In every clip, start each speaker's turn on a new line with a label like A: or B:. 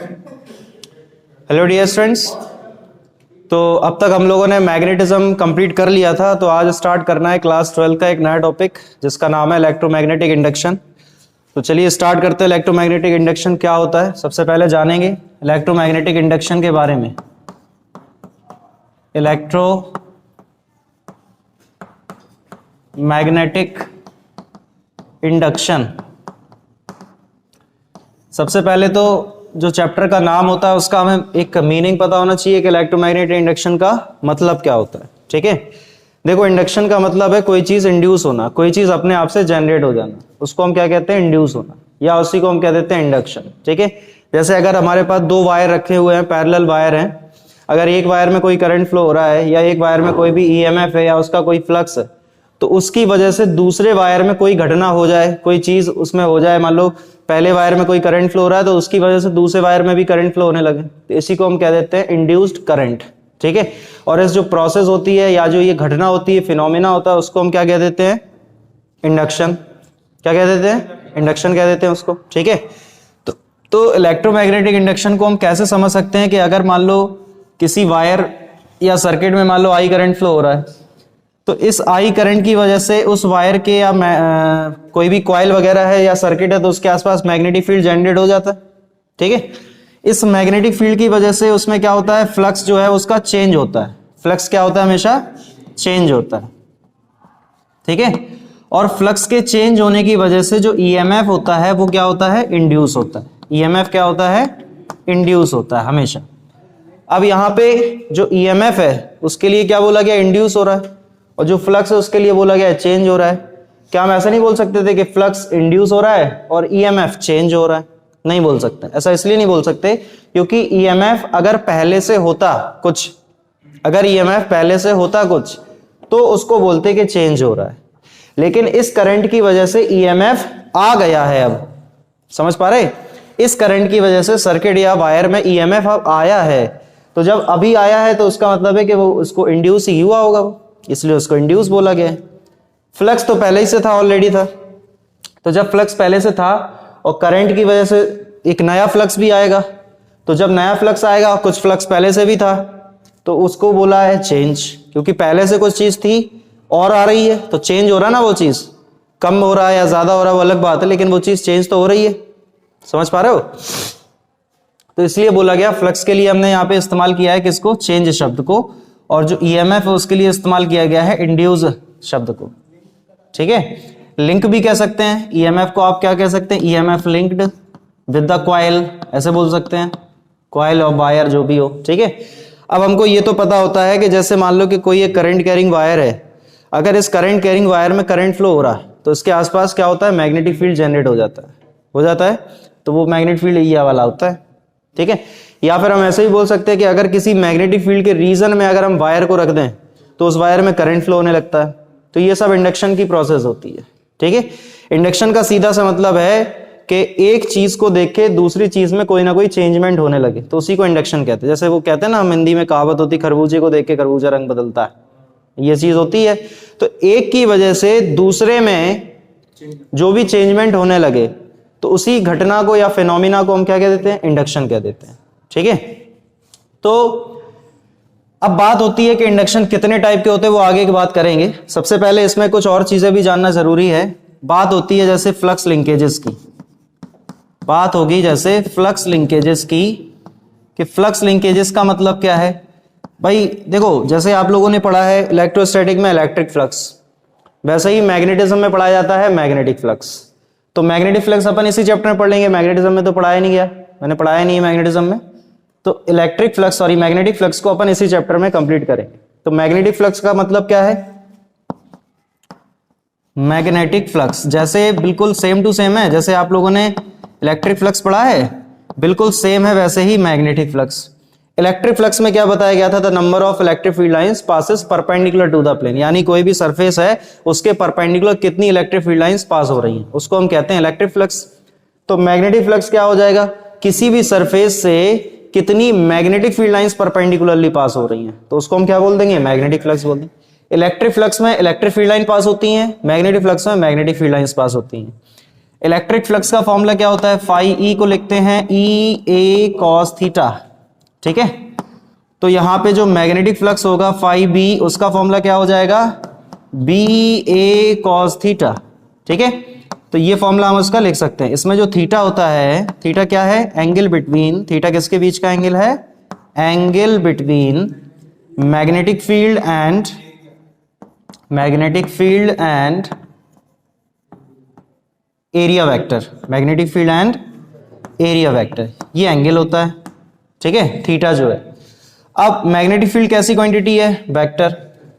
A: Hello dear students. तो अब तक हम लोगों ने मैग्नेटिज्म कंप्लीट कर लिया था, तो आज स्टार्ट करना है क्लास 12 का एक नया टॉपिक जिसका नाम है इलेक्ट्रोमैग्नेटिक इंडक्शन। तो चलिए स्टार्ट करते हैं। इलेक्ट्रोमैग्नेटिक इंडक्शन क्या होता है, सबसे पहले जानेंगे इलेक्ट्रोमैग्नेटिक इंडक्शन के बारे में। इलेक्ट्रोमैग्नेटिक इंडक्शन, सबसे पहले तो जो चैप्टर का नाम होता है उसका हमें एक मीनिंग पता होना चाहिए कि इलेक्ट्रोमैग्नेटिक इंडक्शन का मतलब क्या होता है। ठीक है, देखो इंडक्शन का मतलब है कोई चीज इंड्यूस होना, कोई चीज अपने आप से जनरेट हो जाना, उसको हम क्या कहते हैं, इंड्यूस होना, या उसी को हम कह देते हैं इंडक्शन। ठीक है, जैसे अगर हमारे पास दो वायर रखे हुए हैं, पैरेलल वायर हैं, अगर एक वायर में कोई करंट फ्लो हो रहा है या एक वायर में कोई भी ईएमएफ है या उसका कोई फ्लक्स है, तो उसकी वजह से दूसरे वायर में कोई घटना हो जाए, कोई चीज उसमें हो जाए, मान लो पहले वायर में कोई करंट फ्लो हो रहा है तो उसकी वजह से दूसरे वायर में भी करंट फ्लो होने लगे, तो इसी को हम कह देते हैं इंड्यूस्ड करंट। ठीक है, और इस जो प्रोसेस होती है या जो ये घटना होती है, फिनोमिना होता है, उसको हम क्या कह देते हैं, इंडक्शन। क्या कह देते हैं, इंडक्शन कह देते हैं उसको। ठीक है, तो इलेक्ट्रोमैग्नेटिक इंडक्शन को हम कैसे समझ सकते हैं कि अगर मान लो किसी वायर या सर्किट में मान लो आई करंट फ्लो हो रहा है, तो इस आई करंट की वजह से उस वायर के या कोई भी कॉइल वगैरह है या सर्किट है तो उसके आसपास मैग्नेटिक फील्ड जनरेट हो जाता है। ठीक है, इस मैग्नेटिक फील्ड की वजह से उसमें क्या होता है, फ्लक्स जो है उसका चेंज होता है। फ्लक्स क्या होता है, हमेशा चेंज होता है। ठीक है, और फ्लक्स के चेंज होने की वजह से जो ईएमएफ होता है वो क्या होता है, इंड्यूस होता है। ईएमएफ क्या होता है, इंड्यूस होता है हमेशा। अब यहाँ पे जो ईएमएफ है उसके लिए क्या बोला गया, इंड्यूस हो रहा है, और जो फ्लक्स है उसके लिए बोला गया है चेंज हो रहा है। क्या हम ऐसा नहीं बोल सकते थे कि फ्लक्स इंड्यूस हो रहा है और ईएमएफ चेंज हो रहा है? नहीं बोल सकते। ऐसा इसलिए नहीं बोल सकते क्योंकि ईएमएफ अगर पहले से होता कुछ, अगर ईएमएफ पहले से होता कुछ तो उसको बोलते कि चेंज हो रहा है, लेकिन इस करंट की वजह से ईएमएफ आ गया है। अब समझ पा रहे, इस करंट की वजह से सर्किट या वायर में ईएमएफ अब आया है, तो जब अभी आया है तो उसका मतलब है कि वो उसको इंड्यूस ही हुआ होगा, इसलिए उसको इंड्यूस बोला गया है। फ्लक्स तो पहले ही से था, ऑलरेडी था, तो जब फ्लक्स पहले से था और करंट की वजह से एक नया फ्लक्स भी आएगा, तो जब नया फ्लक्स आएगा, कुछ फ्लक्स पहले से भी था, तो उसको बोला है चेंज, क्योंकि पहले से कुछ चीज थी और आ रही है तो चेंज हो रहा ना, वो चीज कम हो रहा है या ज्यादा हो रहा है वो अलग बात है, लेकिन वो चीज चेंज तो हो रही है। समझ पा रहे हो? तो इसलिए बोला गया, फ्लक्स के लिए हमने यहाँ पे इस्तेमाल किया है किसको, चेंज शब्द को, और जो ईएमएफ है उसके लिए इस्तेमाल किया गया है इंड्यूस शब्द को। ठीक है, लिंक भी कह सकते हैं ईएमएफ को, आप क्या कह सकते हैं, EMF linked with the coil, ऐसे बोल सकते हैं, कॉइल और वायर जो भी हो। ठीक है, अब हमको ये तो पता होता है कि जैसे मान लो कि कोई एक करंट कैरिंग वायर है, अगर इस करंट कैरिंग वायर में करंट फ्लो हो रहा है तो इसके आसपास क्या होता है, मैग्नेटिक फील्ड जनरेट हो जाता है, तो वो मैग्नेटिक फील्ड ये वाला होता है। ठीक है, या फिर हम ऐसे ही बोल सकते हैं कि अगर किसी मैग्नेटिक फील्ड के रीजन में अगर हम वायर को रख दें तो उस वायर में करंट फ्लो होने लगता है। तो ये सब इंडक्शन की प्रोसेस होती है। ठीक है, इंडक्शन का सीधा सा मतलब है कि एक चीज को देख के दूसरी चीज में कोई ना कोई चेंजमेंट होने लगे, तो उसी को इंडक्शन कहते हैं। जैसे वो कहते हैं ना, हम हिंदी में कहावत होती, खरबूजे को देख के खरबूजा रंग बदलता है, ये चीज होती है। तो एक की वजह से दूसरे में जो भी चेंजमेंट होने लगे तो उसी घटना को या फिनोमिना को हम क्या कह देते हैं, इंडक्शन कह देते हैं। ठीक है, तो अब बात होती है कि इंडक्शन कितने टाइप के होते हैं, वो आगे की बात करेंगे। सबसे पहले इसमें कुछ और चीजें भी जानना जरूरी है। बात होती है जैसे फ्लक्स लिंकेजेस की, बात होगी जैसे फ्लक्स लिंकेजेस की, कि फ्लक्स लिंकेजेस का मतलब क्या है। भाई देखो, जैसे आप लोगों ने पढ़ा है इलेक्ट्रोस्टैटिक में इलेक्ट्रिक फ्लक्स, वैसे ही मैग्नेटिज्म में पढ़ाया जाता है मैग्नेटिक फ्लक्स। तो मैग्नेटिक फ्लक्स अपन इसी चैप्टर में पढ़ लेंगे, मैग्नेटिज्म में तो पढ़ाया नहीं गया, मैंने पढ़ाया नहीं है मैग्नेटिज्म में, तो electric flux sorry magnetic flux को अपन इसी चैप्टर में कंप्लीट करेंगे। तो मैग्नेटिक फ्लक्स का मतलब क्या है, मैग्नेटिक फ्लक्स जैसे बिल्कुल सेम टू सेम है, जैसे आप लोगों ने इलेक्ट्रिक फ्लक्स पढ़ा है बिल्कुल सेम है, वैसे ही मैग्नेटिक फ्लक्स। इलेक्ट्रिक फ्लक्स में क्या बताया गया था, the number of electric field lines passes perpendicular to the plane, यानी कोई भी सरफेस है उसके परपेंडिकुलर कितनी इलेक्ट्रिक फील्ड लाइंस पास हो रही हैं, उसको हम कहते हैं इलेक्ट्रिक फ्लक्स। तो मैग्नेटिक फ्लक्स क्या हो जाएगा, किसी भी सरफेस से कितनी magnetic field lines perpendicularly pass हो रही हैं, तो उसको हम क्या बोल देंगे, मैग्नेटिक फ्लक्स बोल देंगे। इलेक्ट्रिक फ्लक्स में इलेक्ट्रिक फील्ड लाइन पास होती हैं, मैग्नेटिक फ्लक्स में मैग्नेटिक फील्ड लाइंस पास होती हैं। इलेक्ट्रिक फ्लक्स का फॉर्मूला क्या होता है, फाई ई को लिखते हैं ई ए कॉस थीटा, ठीक है। तो यहां पे जो मैग्नेटिक फ्लक्स होगा फाई बी, उसका फॉर्मूला क्या हो जाएगा, बी ए कॉस थीटा, ठीक है। तो ये फॉर्मूला हम उसका लिख सकते हैं। इसमें जो थीटा होता है, थीटा क्या है, एंगल बिटवीन, थीटा किसके बीच का एंगल है, angle between magnetic field and area vector, magnetic field and area vector, ये एंगल होता है, ठीक है, थीटा जो है। अब मैग्नेटिक फील्ड कैसी क्वांटिटी है, वेक्टर,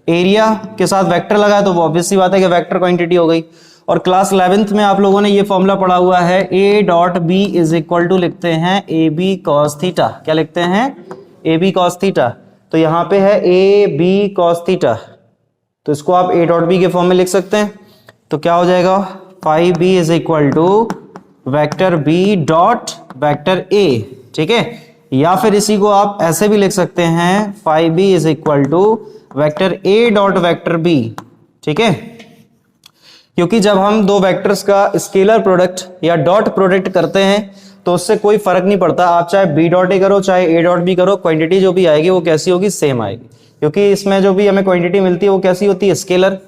A: एरिया के साथ वेक्टर लगा तो वो ऑब्वियस सी बात है कि वेक्टर क्वांटिटी हो गई। और क्लास 11th में आप लोगों ने ये फॉर्मूला पढ़ा हुआ है, A dot B is equal to लिखते हैं ए बी कॉस थीटा, क्या लिखते हैं, ए बी कॉस थीटा। तो यहां पे है ए बी कॉस थीटा, तो इसको आप ए डॉट बी के फॉर्म में लिख सकते हैं। तो क्या हो जाएगा, phi B is equal to vector B dot vector A, ठीक है। या फिर इसी को आप ऐसे भी लिख सकते हैं, phi B is equal to vector A dot vector B, ठीक है। क्योंकि जब हम दो वेक्टर्स का स्केलर प्रोडक्ट या डॉट प्रोडक्ट करते हैं तो उससे कोई फर्क नहीं पड़ता, आप चाहे बी डॉट ए करो चाहे ए डॉट बी करो, क्वांटिटी जो भी आएगी वो कैसी होगी, सेम आएगी। क्योंकि इसमें जो भी हमें क्वांटिटी मिलती है वो कैसी होती है, स्केलर।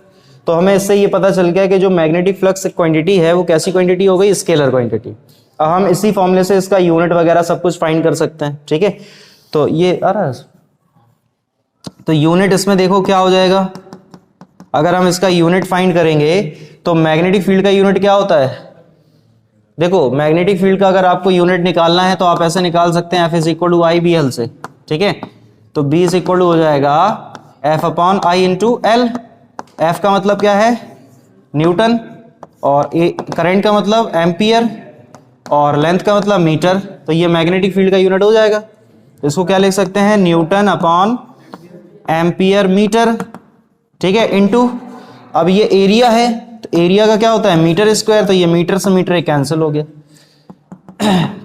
A: तो हमें इससे ये पता चल गया कि जो मैग्नेटिक फ्लक्स क्वांटिटी है वो कैसी क्वांटिटी हो गई, स्केलर क्वांटिटी। अब हम इसी फॉर्मूले से इसका यूनिट वगैरह सब कुछ फाइंड कर सकते हैं, ठीक है। तो ये तो यूनिट इसमें देखो क्या हो जाएगा, अगर हम इसका यूनिट फाइंड करेंगे तो मैग्नेटिक फील्ड का यूनिट क्या होता है, देखो मैग्नेटिक फील्ड का अगर आपको यूनिट निकालना है तो आप ऐसे निकाल सकते हैं, F is equal to I B L से, ठीक है। तो बी इज इक्वल टू हो जाएगा F upon I into L. F का मतलब क्या है, न्यूटन, और करंट का मतलब एम्पियर, और लेंथ का मतलब मीटर। तो ये मैग्नेटिक फील्ड का यूनिट हो जाएगा। तो इसको क्या लिख सकते हैं, न्यूटन अपॉन एम्पियर मीटर, ठीक है, इनटू, अब ये एरिया है तो एरिया का क्या होता है, मीटर स्क्वायर, तो ये मीटर से मीटर कैंसिल हो गया।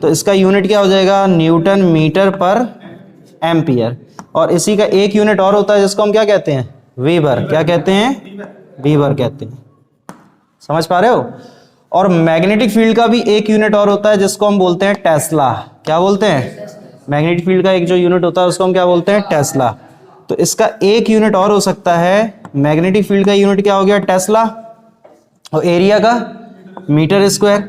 A: तो इसका यूनिट क्या हो जाएगा, न्यूटन मीटर पर एम्पियर। और इसी का एक यूनिट और होता है जिसको हम क्या कहते हैं, वीबर, क्या कहते हैं, वीबर कहते हैं। समझ पा रहे हो। और मैग्नेटिक फील्ड का भी एक यूनिट और होता है जिसको हम बोलते हैं टेस्ला। क्या बोलते हैं, मैग्नेटिक फील्ड का एक जो यूनिट होता है उसको हम क्या बोलते हैं, टेस्ला। तो इसका एक यूनिट और हो सकता है, मैग्नेटिक फील्ड का यूनिट क्या हो गया, टेस्ला, और एरिया का मीटर स्क्वायर।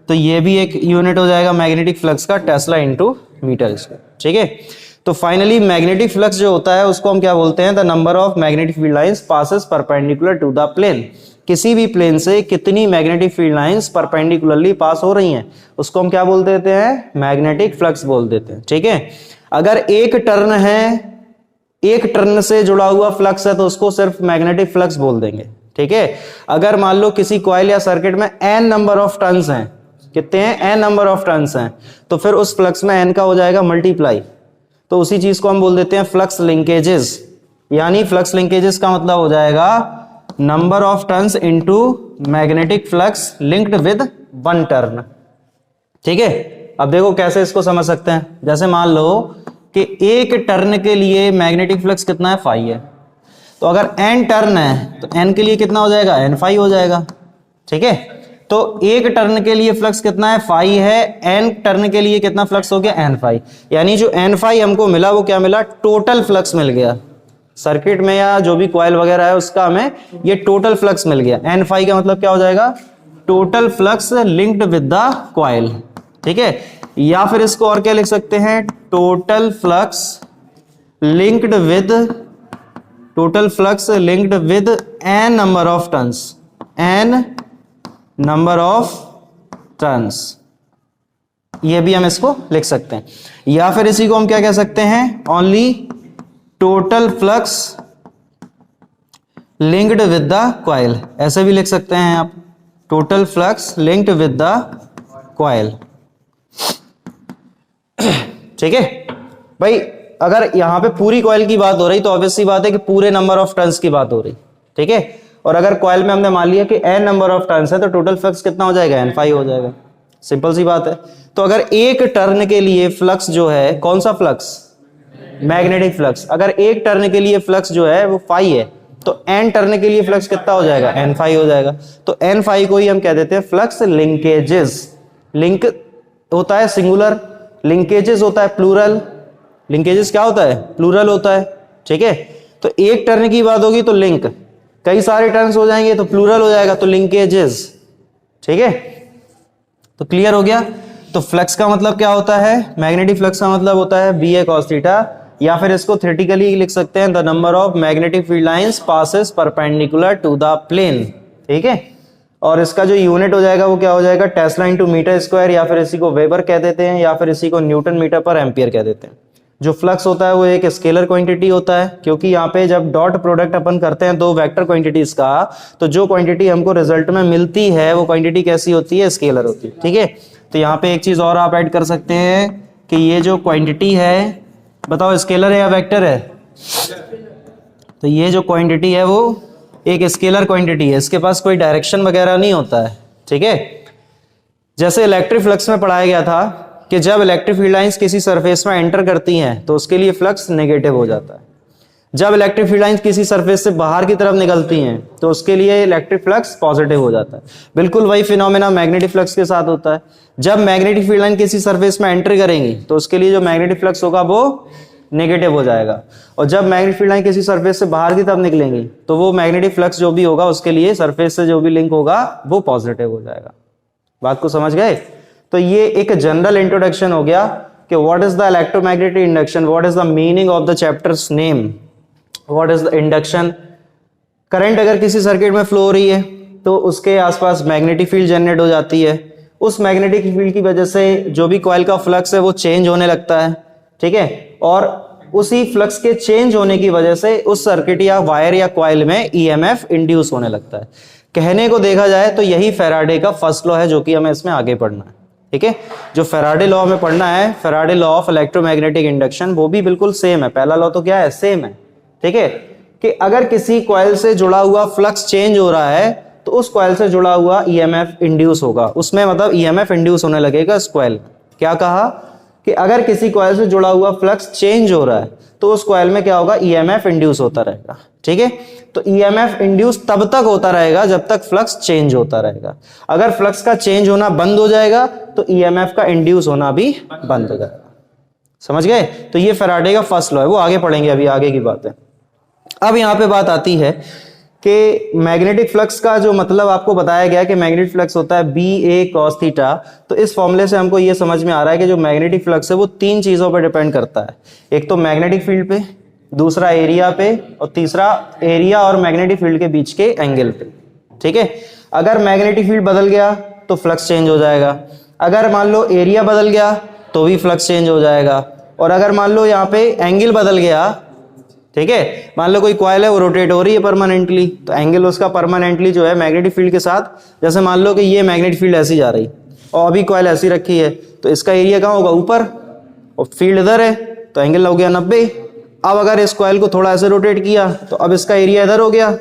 A: तो ये भी एक यूनिट हो जाएगा मैग्नेटिक फ्लक्स का, टेस्ला इंटू मीटर स्क्वायर, ठीक है। तो फाइनली मैग्नेटिक फ्लक्स जो होता है उसको हम क्या बोलते हैं, the number of magnetic field lines passes perpendicular to the plane. किसी भी प्लेन से कितनी magnetic field lines perpendicularly pass हो रही हैं उसको हम क्या बोल देते हैं, मैग्नेटिक फ्लक्स बोल देते हैं, ठीक है। अगर एक टर्न है, एक टर्न से जुड़ा हुआ फ्लक्स है तो उसको सिर्फ मैग्नेटिक फ्लक्स बोल देंगे, ठीक है। अगर मान लो किसी कॉइल या सर्किट में n नंबर ऑफ टर्न्स हैं, कितने हैं, n नंबर ऑफ टर्न्स हैं, तो फिर उस फ्लक्स में n का हो जाएगा मल्टीप्लाई। तो उसी चीज को हम बोल देते हैं फ्लक्स लिंकेजेस। यानी फ्लक्स लिंकेजेस का मतलब हो जाएगा number of turns into magnetic flux linked with one turn, ठीक है। अब देखो कैसे इसको समझ सकते हैं। जैसे मान लो कि एक टर्न के लिए मैग्नेटिक फ्लक्स कितना है, फाई है। तो अगर n टर्न है तो n के लिए कितना हो जाएगा, n फाई हो जाएगा, ठीक है। तो एक टर्न के लिए फ्लक्स कितना है, फाई है, n टर्न के लिए कितना फ्लक्स हो गया, n फाई। यानी जो n फाई हमको मिला वो क्या मिला, टोटल फ्लक्स मिल गया। सर्किट में या जो भी कॉइल वगैरह है उसका हमें ये टोटल फ्लक्स मिल गया। n फाई का मतलब क्या हो जाएगा, total flux linked with the coil, ठीक है। या फिर इसको और क्या लिख सकते हैं, total flux linked with n number of turns, n number of turns, ये भी हम इसको लिख सकते हैं। या फिर इसी को हम क्या कह सकते हैं, only total flux linked with the coil, ऐसे भी लिख सकते हैं आप, total flux linked with the coil, ठीक है भाई। अगर यहां पे पूरी कॉइल की बात हो रही तो ऑब्वियस सी बात है कि पूरे नंबर ऑफ टर्न्स की बात हो रही, ठीक है। और अगर कॉइल में हमने मान लिया कि n नंबर ऑफ टर्न्स है तो टोटल फ्लक्स कितना हो जाएगा, n फाई हो जाएगा। सिंपल सी बात है। तो अगर एक टर्न के लिए फ्लक्स जो है, कौन सा फ्लक्स, मैग्नेटिक फ्लक्स, अगर एक टर्न के लिए फ्लक्स जो है वो फाई है तो n टर्न के लिए फ्लक्स कितना हो जाएगा, n फाई हो जाएगा। तो n फाई को ही हम कह देते हैं फ्लक्स लिंकेजेस। लिंक होता है सिंगुलर, लिंकेजेस होता है प्लूरल। लिंकेजेस क्या होता है, प्लूरल होता है, ठीक है। तो एक टर्न की बात होगी तो लिंक, कई सारे टर्न्स हो जाएंगे तो प्लूरल हो जाएगा, तो लिंकेजेस, ठीक है। तो क्लियर हो गया। तो फ्लक्स का मतलब क्या होता है, मैग्नेटिक फ्लक्स का मतलब होता है बी ए कॉस थीटा, या फिर इसको थ्योरेटिकली लिख सकते हैं the number of magnetic field lines passes perpendicular to the plane, ठीक है। और इसका जो यूनिट हो जाएगा वो क्या हो जाएगा, टेस्ला इंटू मीटर स्क्वायर, या फिर इसी को वेबर कह देते हैं, या फिर इसी को न्यूटन मीटर पर एम्पियर कह देते हैं। जो फ्लक्स होता है वो एक स्केलर क्वांटिटी होता है, क्योंकि यहाँ पे जब डॉट प्रोडक्ट अपन करते हैं दो वेक्टर क्वांटिटीज का, तो जो क्वांटिटी हमको रिजल्ट में मिलती है वो क्वांटिटी कैसी होती है, स्केलर होती है, ठीक है। तो यहाँ पे एक चीज और आप ऐड कर सकते हैं कि ये जो क्वांटिटी है, बताओ स्केलर है या वेक्टर है, तो ये जो क्वांटिटी है वो एक स्केलर क्वांटिटी है, इसके पास कोई डायरेक्शन वगैरह नहीं होता है, ठीक है। जैसे इलेक्ट्रिक फ्लक्स में पढ़ाया गया था कि जब इलेक्ट्रिक फील्ड लाइंस किसी सरफेस में एंटर करती हैं तो उसके लिए फ्लक्स नेगेटिव हो जाता है। जब इलेक्ट्रिक फील्ड लाइंस किसी सरफेस से बाहर की तरफ निकलती हैं तो उसके लिए इलेक्ट्रिक फ्लक्स पॉजिटिव हो जाता है। बिल्कुल वही फिनोमेना मैग्नेटिक फ्लक्स के साथ होता है। जब मैग्नेटिक फील्ड लाइन किसी सरफेस में एंटर करेंगी तो उसके लिए जो मैग्नेटिक फ्लक्स होगा वो नेगेटिव हो जाएगा, और जब मैग्नेटिक फील्ड लाइन किसी सरफेस से बाहर की तरफ निकलेंगी तो वो मैग्नेटिक फ्लक्स जो भी होगा उसके लिए सरफेस से जो भी लिंक होगा वो पॉजिटिव हो जाएगा। बात को समझ गए। तो ये एक जनरल इंट्रोडक्शन हो गया कि what is the electromagnetic induction, what is the meaning of the chapters name, what is the induction. Current अगर किसी सर्किट में फ्लो हो रही है तो उसके आसपास मैग्नेटिक फील्ड जनरेट हो जाती है। उस मैग्नेटिक फील्ड की वजह से जो भी कॉइल का फ्लक्स है वो चेंज होने लगता है, ठीक है। और उसी फ्लक्स के चेंज होने की वजह से उस सर्किट या वायर या कॉइल में ईएमएफ इंड्यूस होने लगता है। कहने को देखा जाए तो यही फैराडे का फर्स्ट लॉ है जो कि हमें इसमें आगे पढ़ना है, ठीक है। जो फैराडे लॉ में पढ़ना है, Faraday law of electromagnetic induction, वो भी बिल्कुल सेम है। पहला लॉ तो क्या है, सेम है, ठीक है। कि अगर किसी कॉइल से जुड़ा हुआ फ्लक्स चेंज हो रहा है तो उस कॉइल से जुड़ा हुआ ईएमएफ इंड्यूस होगा, उसमें मतलब ईएमएफ इंड्यूस होने लगेगा इस कॉइल में। क्या कहा कि अगर किसी कॉइल से जुड़ा हुआ फ्लक्स चेंज हो रहा है तो उस कॉइल में क्या होगा, ईएमएफ इंड्यूस होता रहेगा, ठीक है। तो ईएमएफ इंड्यूस तब तक होता रहेगा जब तक फ्लक्स चेंज होता रहेगा। अगर फ्लक्स का चेंज होना बंद हो जाएगा तो ईएमएफ का इंड्यूस होना भी बंद हो जाएगा। समझ गए। तो ये फैराडे का फर्स्ट लॉ है, वो आगे पढ़ेंगे, अभी आगे की बात है। अब यहां पे बात आती है कि मैग्नेटिक फ्लक्स का जो मतलब आपको बताया गया कि मैग्नेटिक फ्लक्स होता है बी ए कॉस थीटा। तो इस फॉर्मूले से हमको ये समझ में आ रहा है कि जो मैग्नेटिक फ्लक्स है वो तीन चीजों पर डिपेंड करता है। एक तो मैग्नेटिक फील्ड पे, दूसरा एरिया पे, और तीसरा एरिया और मैग्नेटिक फील्ड के बीच के एंगल पे, ठीक है। अगर मैग्नेटिक फील्ड बदल गया तो फ्लक्स चेंज हो जाएगा, अगर मान लो एरिया बदल गया तो भी फ्लक्स चेंज हो जाएगा, और अगर मान लो यहाँ पे एंगल बदल गया, ठीक है। मान लो कोई कॉइल है वो रोटेट हो रही है परमानेंटली, तो एंगल उसका परमानेंटली जो है मैग्नेटिक फील्ड के साथ, जैसे मान लो कि ये मैग्नेटिक फील्ड ऐसी जा रही और अभी कॉइल ऐसी रखी है, तो इसका एरिया कहाँ होगा, ऊपर, और फील्ड इधर है तो एंगल हो गया 90। अब अगर इस कॉइल को थोड़ा ऐसे रोटेट किया तो अब इसका एरिया इधर हो गया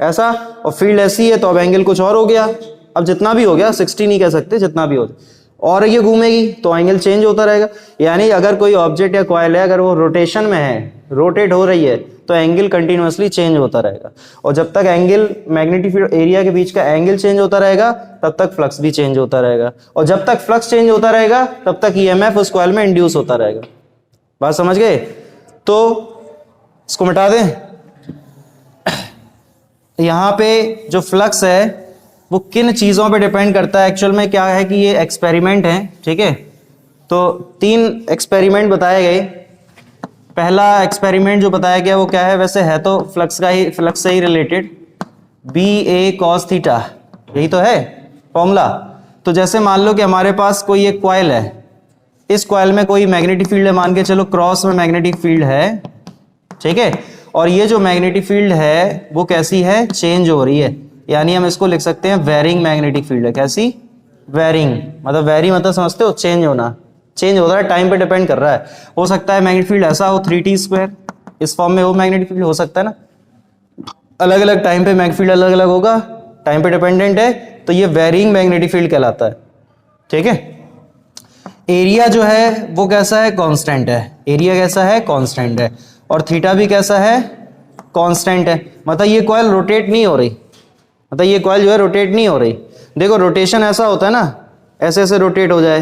A: ऐसा, और फील्ड ऐसी है तो अब एंगल कुछ और हो गया। अब जितना भी हो गया, 60 नहीं कह सकते, जितना भी हो, और ये घूमेगी तो एंगल चेंज होता रहेगा। यानी अगर कोई ऑब्जेक्ट या कॉइल है, अगर वो रोटेशन में है, रोटेट हो रही है, तो एंगल कंटिन्यूअसली चेंज होता रहेगा। और जब तक एंगल मैग्नेटिक फील्ड एरिया के बीच का एंगल चेंज होता रहेगा तब तक फ्लक्स भी चेंज होता रहेगा, और जब तक फ्लक्स चेंज होता रहेगा तब तक ईएमएफ उस कॉइल में इंड्यूस होता रहेगा। बात समझ गए। तो इसको मिटा दें। यहां पे जो फ्लक्स है वो किन चीजों पे डिपेंड करता है, एक्चुअल में क्या है कि ये एक्सपेरिमेंट है, ठीक है। तो 3 एक्सपेरिमेंट बताए गए। पहला एक्सपेरिमेंट जो बताया गया वो क्या है, वैसे है तो फ्लक्स का ही, फ्लक्स से ही रिलेटेड, बी ए कॉस थीटा, यही तो है फॉर्मूला। तो जैसे मान लो कि हमारे पास कोई एक कॉइल है, इस कॉइल में कोई मैग्नेटिक फील्ड है, मान के चलो क्रॉस में मैग्नेटिक फील्ड है, ठीक है। और ये जो मैग्नेटिक फील्ड है वो कैसी है, चेंज हो रही है, यानी हम इसको लिख सकते हैं वेरिंग मैग्नेटिक फील्ड है। कैसी, वेरिंग, मतलब वेरी मतलब समझते हो, चेंज होना, चेंज होता है, टाइम पे डिपेंड कर रहा है। हो सकता है मैग्नेटिक फील्ड ऐसा हो 3t², इस फॉर्म में हो मैग्नेटिक फील्ड, हो सकता है ना, अलग अलग टाइम पे मैग्नेटिक फील्ड अलग अलग होगा, टाइम पे डिपेंडेंट है, तो ये वेरिंग मैग्नेटिक फील्ड कहलाता है, ठीक है। एरिया जो है वो कैसा है, कांस्टेंट है, एरिया कैसा है, कांस्टेंट है, और थीटा भी कैसा है, कांस्टेंट है, मतलब ये कॉइल रोटेट नहीं हो रही, मतलब ये कॉइल जो है रोटेट नहीं हो रही। देखो रोटेशन ऐसा होता है ना, ऐसे ऐसे रोटेट हो जाए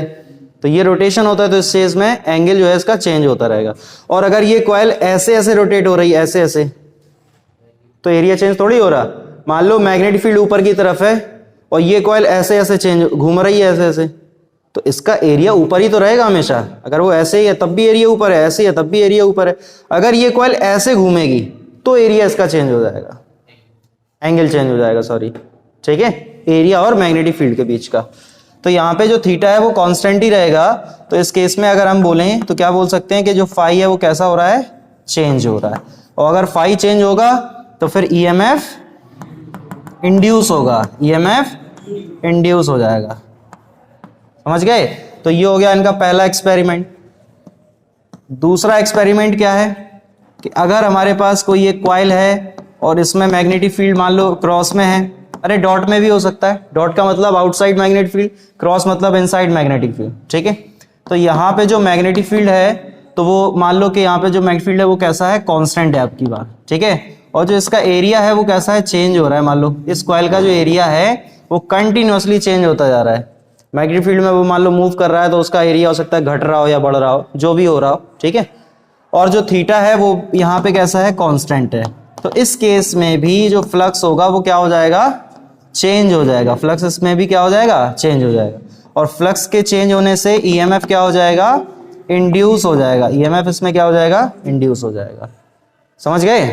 A: तो ये रोटेशन होता है, तो इस केस में एंगल जो है इसका चेंज होता रहेगा। और अगर ये कॉइल ऐसे ऐसे रोटेट हो रही है, ऐसे ऐसे, तो एरिया चेंज थोड़ी हो रहा। मान लो मैग्नेटिक फील्ड ऊपर की तरफ है और ये कॉइल ऐसे ऐसे चेंज घूम रही है, ऐसे ऐसे, तो इसका एरिया ऊपर ही तो रहेगा हमेशा। अगर वो ऐसे ही है तब भी एरिया ऊपर है, ऐसे ही है तब भी एरिया ऊपर है। अगर ये कॉइल ऐसे घूमेगी तो एरिया इसका चेंज हो जाएगा, एंगल चेंज हो जाएगा, सॉरी, ठीक है, एरिया और मैग्नेटिक फील्ड के बीच का। तो यहाँ पे जो थीटा है वो कांस्टेंट ही रहेगा। तो इस केस में अगर हम बोलें तो क्या बोल सकते हैं कि जो फाई है वो कैसा हो रहा है, चेंज हो रहा है। और अगर फाई चेंज होगा तो फिर ईएमएफ इंड्यूस होगा, ईएमएफ इंड्यूस हो जाएगा। समझ गए? तो ये हो गया इनका पहला एक्सपेरिमेंट। दूसरा एक्सपेरिमेंट क्या है कि अगर हमारे पास कोई एक कॉइल है और इसमें मैग्नेटिक फील्ड मान लो क्रॉस में है, अरे डॉट में भी हो सकता है, डॉट का मतलब आउटसाइड मैग्नेटिक फील्ड, क्रॉस मतलब इनसाइड मैग्नेटिक फील्ड, ठीक है। तो यहाँ पे जो मैग्नेटिक फील्ड है तो वो मान लो कि यहाँ पे जो मैग्नेटिक फील्ड है वो कैसा है, कांस्टेंट है आपकी बात, ठीक है। और जो इसका एरिया है वो कैसा है, चेंज हो रहा है। मान लो इस कॉइल का जो एरिया है वो कंटिन्यूअसली चेंज होता जा रहा है। मैग्नेटिक फील्ड में वो मान लो मूव कर रहा है तो उसका एरिया हो सकता है घट रहा हो या बढ़ रहा हो, जो भी हो रहा हो, ठीक है। और जो थीटा है वो यहाँ पे कैसा है, कांस्टेंट है। तो इस केस में भी जो फ्लक्स होगा वो क्या हो जाएगा, चेंज हो जाएगा। फ्लक्स इसमें भी क्या हो जाएगा, चेंज हो जाएगा। और फ्लक्स के चेंज होने से ईएमएफ क्या हो जाएगा, इंड्यूस हो जाएगा। ईएमएफ इसमें क्या हो जाएगा, इंड्यूस हो जाएगा। समझ गए?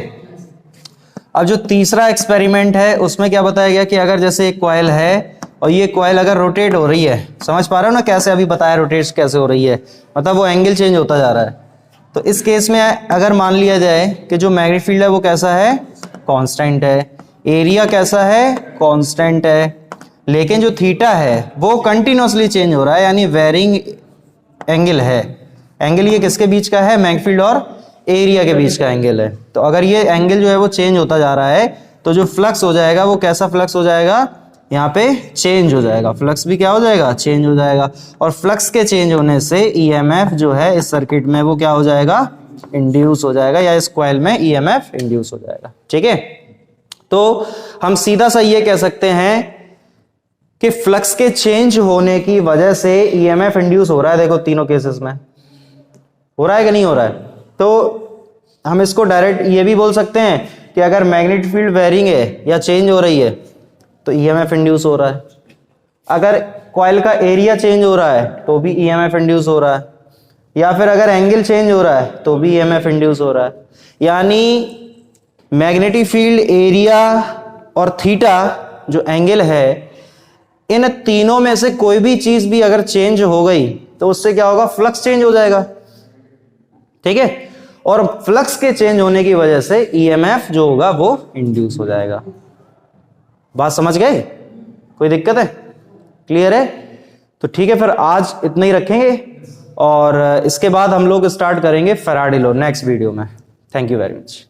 A: अब जो तीसरा एक्सपेरिमेंट है उसमें क्या बताया गया कि अगर जैसे एक कॉइल है और ये कॉइल अगर रोटेट हो रही है, समझ पा रहे हो ना कैसे, अभी बताया रोटेट कैसे हो रही है, मतलब वो एंगल चेंज होता जा रहा है। तो इस केस में अगर मान लिया जाए कि जो मैग्नेटिक फील्ड है वो कैसा है, कांस्टेंट है, एरिया कैसा है, कांस्टेंट है, लेकिन जो थीटा है वो कंटिन्यूअसली चेंज हो रहा है, यानी वेरिंग एंगल है। एंगल ये किसके बीच का है, मैग्नेटिक फील्ड और एरिया के बीच का एंगल है। तो अगर ये एंगल जो है वो चेंज होता जा रहा है तो जो फ्लक्स हो जाएगा वो कैसा फ्लक्स हो जाएगा, यहाँ पे चेंज हो जाएगा। फ्लक्स भी क्या हो जाएगा, चेंज हो जाएगा। और फ्लक्स के चेंज होने से ईएमएफ जो है इस सर्किट में वो क्या हो जाएगा, इंड्यूस हो जाएगा, या इस कॉइल में ईएमएफ इंड्यूस हो जाएगा, ठीक है। तो हम सीधा सा ये कह सकते हैं कि फ्लक्स के चेंज होने की वजह से ईएमएफ इंड्यूस हो रहा है। देखो तीनों केसेस में हो रहा है कि नहीं हो रहा है। तो हम इसको डायरेक्ट ये भी बोल सकते हैं कि अगर मैग्नेटिक फील्ड वेरिंग है या चेंज हो रही है तो ईएमएफ इंड्यूस हो रहा है। अगर कॉइल का एरिया चेंज हो रहा है तो भी ईएमएफ इंड्यूस हो रहा है, या फिर अगर एंगल चेंज हो रहा है तो भी ईएमएफ इंड्यूस हो रहा है। यानी मैग्नेटिक फील्ड, एरिया और थीटा जो एंगल है, इन तीनों में से कोई भी चीज भी अगर चेंज हो गई तो उससे क्या होगा, फ्लक्स चेंज हो जाएगा, ठीक है। और फ्लक्स के चेंज होने की वजह से ईएमएफ जो होगा वो इंड्यूस हो जाएगा। बात समझ गए? कोई दिक्कत है? क्लियर है? तो ठीक है, फिर आज इतना ही रखेंगे और इसके बाद हम लोग स्टार्ट करेंगे फैराडे लॉ नेक्स्ट वीडियो में। Thank you very much.